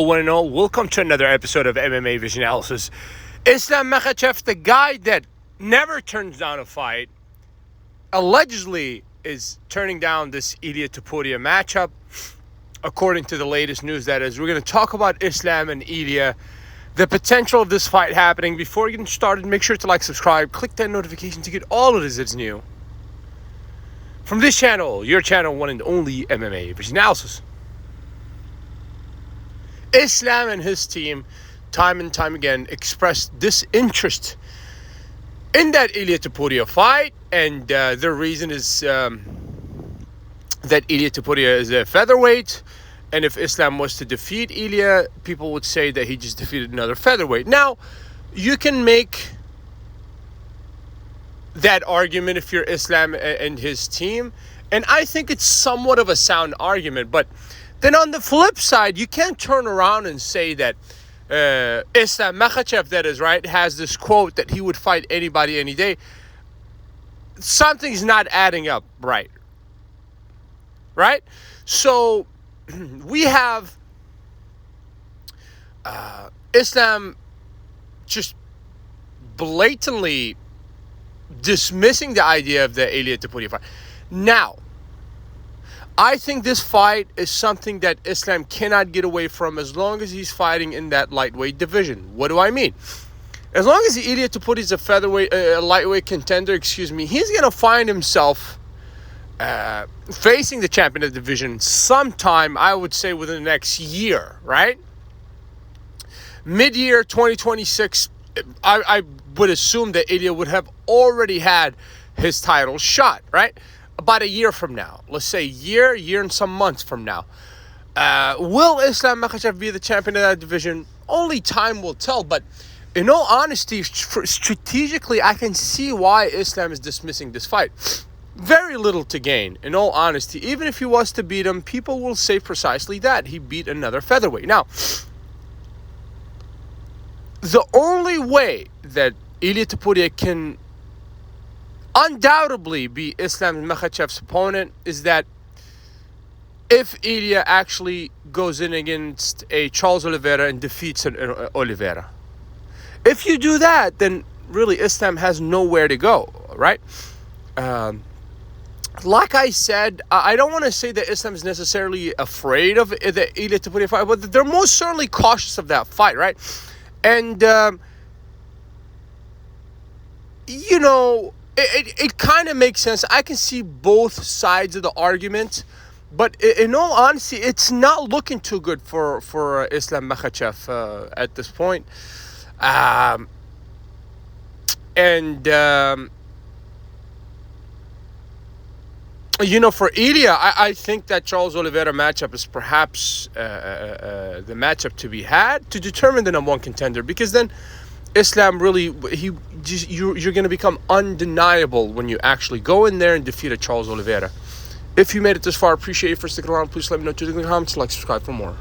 One and all, welcome to another episode of MMA Vision Analysis. Islam Makhachev, the guy that never turns down a fight, allegedly is turning down this Ilia Topuria matchup, according to the latest news. That is, we're going to talk about Islam and Ilia, the potential of this fight happening. Before getting started, make sure to like, subscribe, click that notification to get all of this that's new from this channel, your channel, one and only MMA Vision Analysis. Islam and his team, time and time again, expressed disinterest in that Ilia Topuria fight, and their reason is that Ilia Topuria is a featherweight, and if Islam was to defeat Ilia, people would say that he just defeated another featherweight. Now, you can make that argument if you're Islam and his team, and I think it's somewhat of a sound argument, but then on the flip side, you can't turn around and say that Islam Makhachev, that is, right, has this quote that he would fight anybody any day. Something's not adding up, right? So we have Islam just blatantly dismissing the idea of the Ilia Topuria fight. Now, I think this fight is something that Islam cannot get away from as long as he's fighting in that lightweight division. What do I mean? As long as Ilia Topuria is a lightweight contender, he's going to find himself facing the champion of the division sometime, I would say, within the next year, right? Mid-year 2026, I would assume that Ilia would have already had his title shot, right? About a year from now, let's say year and some months from now. Will Islam Makhachev be the champion of that division? Only time will tell, but in all honesty, strategically, I can see why Islam is dismissing this fight. Very little to gain, in all honesty. Even if he was to beat him, people will say precisely that. He beat another featherweight. Now, the only way that Ilia Topuria can undoubtedly be Islam Makhachev's opponent is that if Ilia actually goes in against a Charles Oliveira and defeats an Oliveira. If you do that, then really Islam has nowhere to go, right? Like I said, I don't want to say that Islam is necessarily afraid of the Ilia Topuria fight, but they're most certainly cautious of that fight, right? And, it kind of makes sense. I can see both sides of the argument, but in all honesty, it's not looking too good for Islam Makhachev at this point. For Ilia, I think that Charles Oliveira matchup is perhaps the matchup to be had to determine the number one contender, because then Islam really, you're going to become undeniable when you actually go in there and defeat a Charles Oliveira. If you made it this far, appreciate you for sticking around. Please let me know in the comments, like, subscribe for more.